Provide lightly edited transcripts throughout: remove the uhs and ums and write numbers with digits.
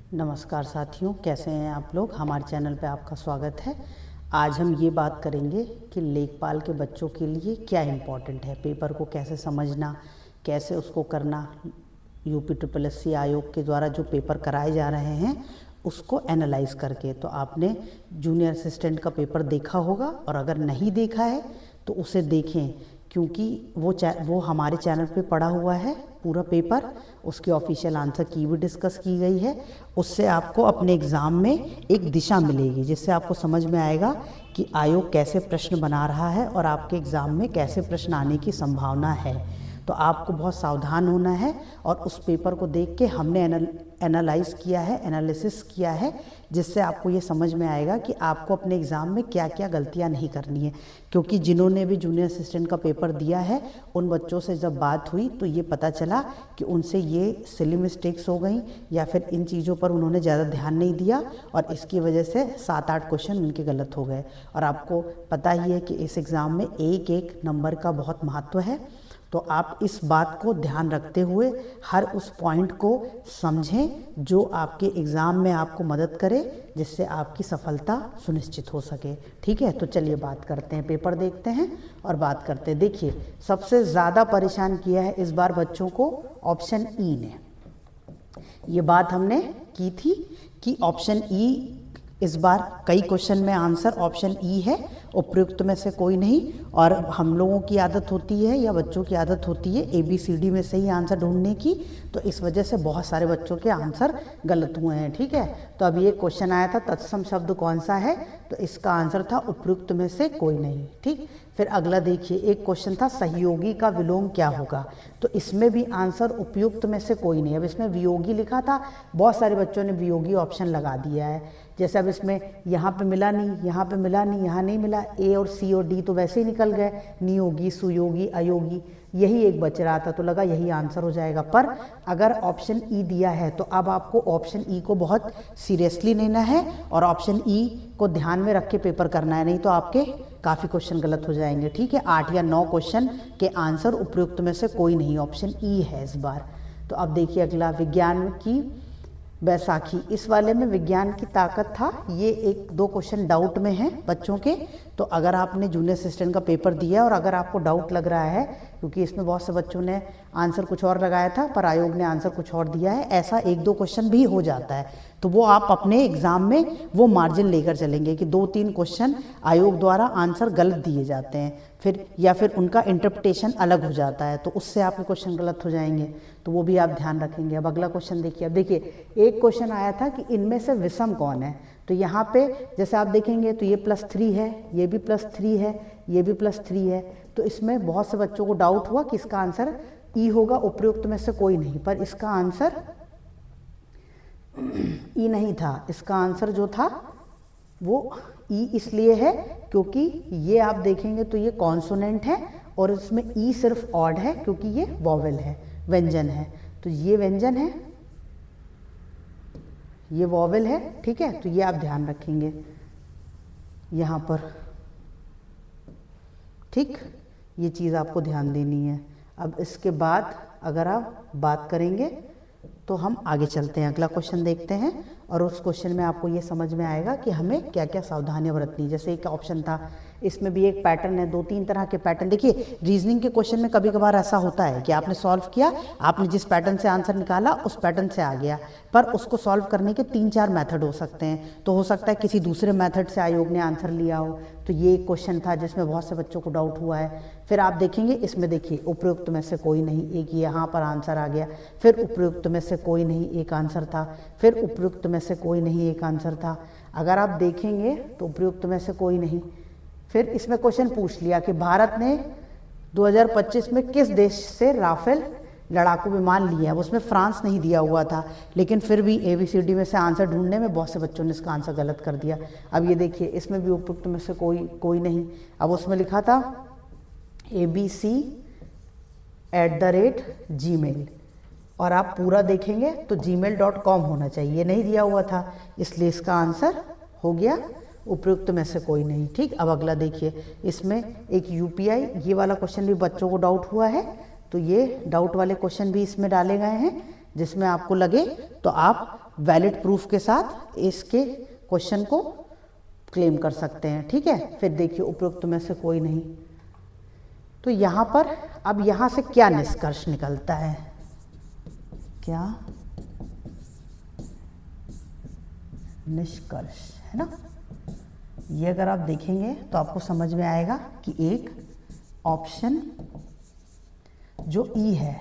नमस्कार साथियों, कैसे हैं आप लोग। हमारे चैनल पे आपका स्वागत है। आज हम ये बात करेंगे कि लेखपाल के बच्चों के लिए क्या इम्पोर्टेंट है, पेपर को कैसे समझना, कैसे उसको करना। UP SSSC आयोग के द्वारा जो पेपर कराए जा रहे हैं उसको एनालाइज करके। तो आपने जूनियर असिस्टेंट का पेपर देखा होगा, और अगर नहीं देखा है तो उसे देखें, क्योंकि वो हमारे चैनल पे पड़ा हुआ है पूरा पेपर। उसके ऑफिशियल आंसर की भी डिस्कस की गई है। उससे आपको अपने एग्ज़ाम में एक दिशा मिलेगी, जिससे आपको समझ में आएगा कि आयोग कैसे प्रश्न बना रहा है और आपके एग्ज़ाम में कैसे प्रश्न आने की संभावना है। तो आपको बहुत सावधान होना है, और उस पेपर को देख के हमने एनालाइज किया है, एनालिसिस किया है, जिससे आपको ये समझ में आएगा कि आपको अपने एग्ज़ाम में क्या क्या गलतियां नहीं करनी है। क्योंकि जिन्होंने भी जूनियर असिस्टेंट का पेपर दिया है, उन बच्चों से जब बात हुई तो ये पता चला कि उनसे ये सिली मिस्टेक्स हो गई, या फिर इन चीज़ों पर उन्होंने ज़्यादा ध्यान नहीं दिया, और इसकी वजह से 7-8 क्वेश्चन उनके गलत हो गए। और आपको पता ही है कि इस एग्ज़ाम में एक एक नंबर का बहुत महत्व है। तो आप इस बात को ध्यान रखते हुए हर उस पॉइंट को समझें जो आपके एग्ज़ाम में आपको मदद करे, जिससे आपकी सफलता सुनिश्चित हो सके। ठीक है, तो चलिए बात करते हैं, पेपर देखते हैं और बात करते हैं। देखिए, सबसे ज़्यादा परेशान किया है इस बार बच्चों को ऑप्शन ई ने। ये बात हमने की थी कि ऑप्शन ई, इस बार कई क्वेश्चन में आंसर ऑप्शन ई है, उपयुक्त में से कोई नहीं। और हम लोगों की आदत होती है, या बच्चों की आदत होती है, ABCD में से ही आंसर ढूंढने की। तो इस वजह से बहुत सारे बच्चों के आंसर गलत हुए हैं। ठीक है, तो अब ये क्वेश्चन आया था तत्सम शब्द कौन सा है, तो इसका आंसर था उपयुक्त में से कोई नहीं। ठीक, फिर अगला देखिए, एक क्वेश्चन था सहयोगी का विलोम क्या होगा, तो इसमें भी आंसर उपयुक्त में से कोई नहीं। अब इसमें वियोगी लिखा था, बहुत सारे बच्चों ने वियोगी ऑप्शन लगा दिया है। जैसे अब इसमें यहाँ पे मिला नहीं, यहाँ पे मिला नहीं, यहाँ नहीं मिला, A और C और D तो वैसे ही निकल गए, नियोगी, सुयोगी, अयोगी, यही एक बच रहा था, तो लगा यही आंसर हो जाएगा। पर अगर ऑप्शन ई दिया है तो अब आपको ऑप्शन ई को बहुत सीरियसली लेना है, और ऑप्शन ई को ध्यान में रख के पेपर करना है, नहीं तो आपके काफ़ी क्वेश्चन गलत हो जाएंगे। ठीक है, 8 या 9 क्वेश्चन के आंसर उपयुक्त में से कोई नहीं, ऑप्शन ई है इस बार। तो अब देखिए अगला, विज्ञान की बैसाखी, इस वाले में विज्ञान की ताकत था। ये 1-2 क्वेश्चन डाउट में हैं बच्चों के। तो अगर आपने जूनियर असिस्टेंट का पेपर दिया है और अगर आपको डाउट लग रहा है, क्योंकि इसमें बहुत से बच्चों ने आंसर कुछ और लगाया था पर आयोग ने आंसर कुछ और दिया है, ऐसा 1-2 क्वेश्चन भी हो जाता है, तो वो आप अपने एग्ज़ाम में वो मार्जिन लेकर चलेंगे कि 2-3 क्वेश्चन आयोग द्वारा आंसर गलत दिए जाते हैं, फिर या फिर उनका इंटरप्रिटेशन अलग हो जाता है, तो उससे आपके क्वेश्चन गलत हो जाएंगे, तो वो भी आप ध्यान रखेंगे। अब अगला क्वेश्चन देखिए। अब देखिए, एक क्वेश्चन आया था कि इनमें से विषम कौन है, तो यहाँ पे जैसे आप देखेंगे तो ये +3 है, ये भी +3 है, ये भी +3 है। तो इसमें बहुत से बच्चों को डाउट हुआ कि इसका आंसर ई होगा, उपयुक्त में से कोई नहीं, पर इसका आंसर ई नहीं था। इसका आंसर जो था वो ई इसलिए है क्योंकि ये आप देखेंगे तो ये कॉन्सोनेंट है, और इसमें ई सिर्फ ऑड है क्योंकि ये वॉवेल है, व्यंजन है। तो ये व्यंजन है, ये वॉवेल है। ठीक है, तो ये आप ध्यान रखेंगे यहाँ पर। ठीक, ये चीज़ आपको ध्यान देनी है। अब इसके बाद अगर आप बात करेंगे तो हम आगे चलते हैं, अगला क्वेश्चन देखते हैं, और उस क्वेश्चन में आपको ये समझ में आएगा कि हमें क्या क्या सावधानियां बरतनी। जैसे एक ऑप्शन था, इसमें भी एक पैटर्न है, 2-3 तरह के पैटर्न। देखिए, रीजनिंग के क्वेश्चन में कभी कभार ऐसा होता है कि आपने सॉल्व किया, आपने जिस पैटर्न से आंसर निकाला उस पैटर्न से आ गया, पर उसको सॉल्व करने के 3-4 मेथड हो सकते हैं। तो हो सकता है किसी दूसरे मेथड से आयोग ने आंसर लिया हो, तो ये एक क्वेश्चन था जिसमें बहुत से बच्चों को डाउट हुआ है। फिर आप देखेंगे इसमें, देखिए उपयुक्त में से कोई नहीं, एक यहाँ पर आंसर आ गया, फिर उपयुक्त में से कोई नहीं, एक आंसर था, फिर उपयुक्त में से कोई नहीं, एक आंसर था। अगर आप देखेंगे तो उपयुक्त में से कोई नहीं। फिर इसमें क्वेश्चन पूछ लिया कि भारत ने 2025 में किस देश से राफेल लड़ाकू विमान लिए हैं। उसमें फ्रांस नहीं दिया हुआ था, लेकिन फिर भी ABCD में से आंसर ढूंढने में बहुत से बच्चों ने इसका आंसर गलत कर दिया। अब ये देखिए, इसमें भी उपयुक्त में से कोई नहीं। अब उसमें लिखा था abc@gmail, और आप पूरा देखेंगे तो gmail.com होना चाहिए, ये नहीं दिया हुआ था, इसलिए इसका आंसर हो गया उपयुक्त में से कोई नहीं। ठीक, अब अगला देखिए, इसमें एक UPI, ये वाला क्वेश्चन भी बच्चों को डाउट हुआ है, तो ये डाउट वाले क्वेश्चन भी इसमें डाले गए हैं, जिसमें आपको लगे तो आप वैलिड प्रूफ के साथ इसके क्वेश्चन को क्लेम कर सकते हैं। ठीक है, फिर देखिए उपरोक्त में से कोई नहीं। तो यहाँ पर अब यहाँ से क्या निष्कर्ष निकलता है, क्या निष्कर्ष है ना, ये अगर आप देखेंगे तो आपको समझ में आएगा कि एक ऑप्शन जो ई है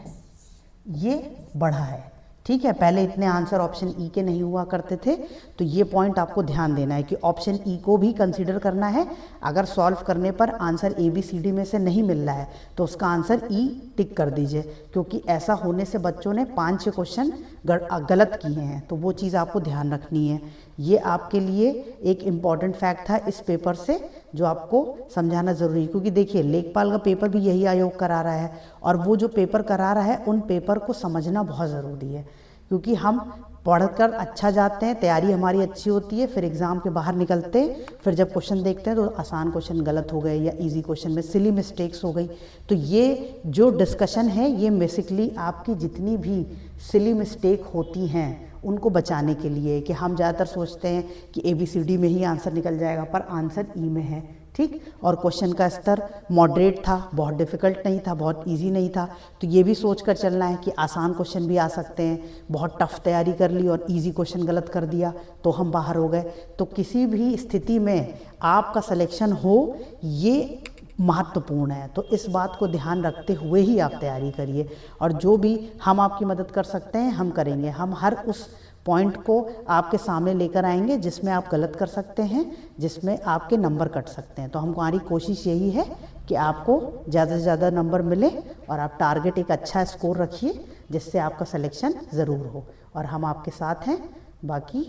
ये बढ़ा है। ठीक है, पहले इतने आंसर ऑप्शन ई के नहीं हुआ करते थे, तो ये पॉइंट आपको ध्यान देना है कि ऑप्शन ई को भी कंसीडर करना है। अगर सॉल्व करने पर answer A B C D में से नहीं मिल रहा है तो उसका आंसर ई टिक कर दीजिए, क्योंकि ऐसा होने से बच्चों ने 5-6 क्वेश्चन गलत किए हैं, तो वो चीज़ आपको ध्यान रखनी है। ये आपके लिए एक इम्पॉर्टेंट फैक्ट था इस पेपर से, जो आपको समझाना ज़रूरी है, क्योंकि देखिए लेखपाल का पेपर भी यही आयोग करा रहा है, और वो जो पेपर करा रहा है उन पेपर को समझना बहुत ज़रूरी है, क्योंकि हम पढ़कर अच्छा जाते हैं, तैयारी हमारी अच्छी होती है, फिर एग्ज़ाम के बाहर निकलते हैं, फिर जब क्वेश्चन देखते हैं तो आसान क्वेश्चन गलत हो गए या इजी क्वेश्चन में सिली मिस्टेक्स हो गई। तो ये जो डिस्कशन है ये बेसिकली आपकी जितनी भी सिली मिस्टेक होती हैं उनको बचाने के लिए, कि हम ज़्यादातर सोचते हैं कि ABCD में ही आंसर निकल जाएगा, पर आंसर ई में है। ठीक, और क्वेश्चन का स्तर मॉडरेट था, बहुत डिफ़िकल्ट नहीं था, बहुत इजी नहीं था। तो ये भी सोच कर चलना है कि आसान क्वेश्चन भी आ सकते हैं, बहुत टफ तैयारी कर ली और इजी क्वेश्चन गलत कर दिया तो हम बाहर हो गए। तो किसी भी स्थिति में आपका सिलेक्शन हो ये महत्वपूर्ण है, तो इस बात को ध्यान रखते हुए ही आप तैयारी करिए, और जो भी हम आपकी मदद कर सकते हैं हम करेंगे। हम हर उस पॉइंट को आपके सामने लेकर आएंगे जिसमें आप गलत कर सकते हैं, जिसमें आपके नंबर कट सकते हैं। तो हमारी कोशिश यही है कि आपको ज़्यादा से ज़्यादा नंबर मिले और आप टारगेट एक अच्छा स्कोर रखिए जिससे आपका सिलेक्शन ज़रूर हो, और हम आपके साथ हैं। बाकी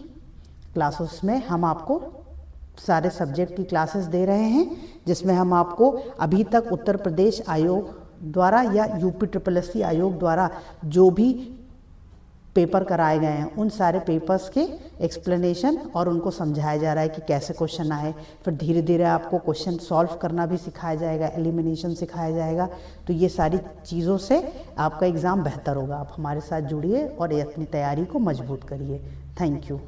क्लासेस में हम आपको सारे सब्जेक्ट की क्लासेस दे रहे हैं, जिसमें हम आपको अभी तक उत्तर प्रदेश आयोग द्वारा या UPSSC आयोग द्वारा जो भी पेपर कराए गए हैं उन सारे पेपर्स के एक्सप्लेनेशन और उनको समझाया जा रहा है कि कैसे क्वेश्चन आए। फिर धीरे धीरे आपको क्वेश्चन सॉल्व करना भी सिखाया जाएगा, एलिमिनेशन सिखाया जाएगा। तो ये सारी चीज़ों से आपका एग्ज़ाम बेहतर होगा। आप हमारे साथ जुड़िए और अपनी तैयारी को मजबूत करिए। Thank you.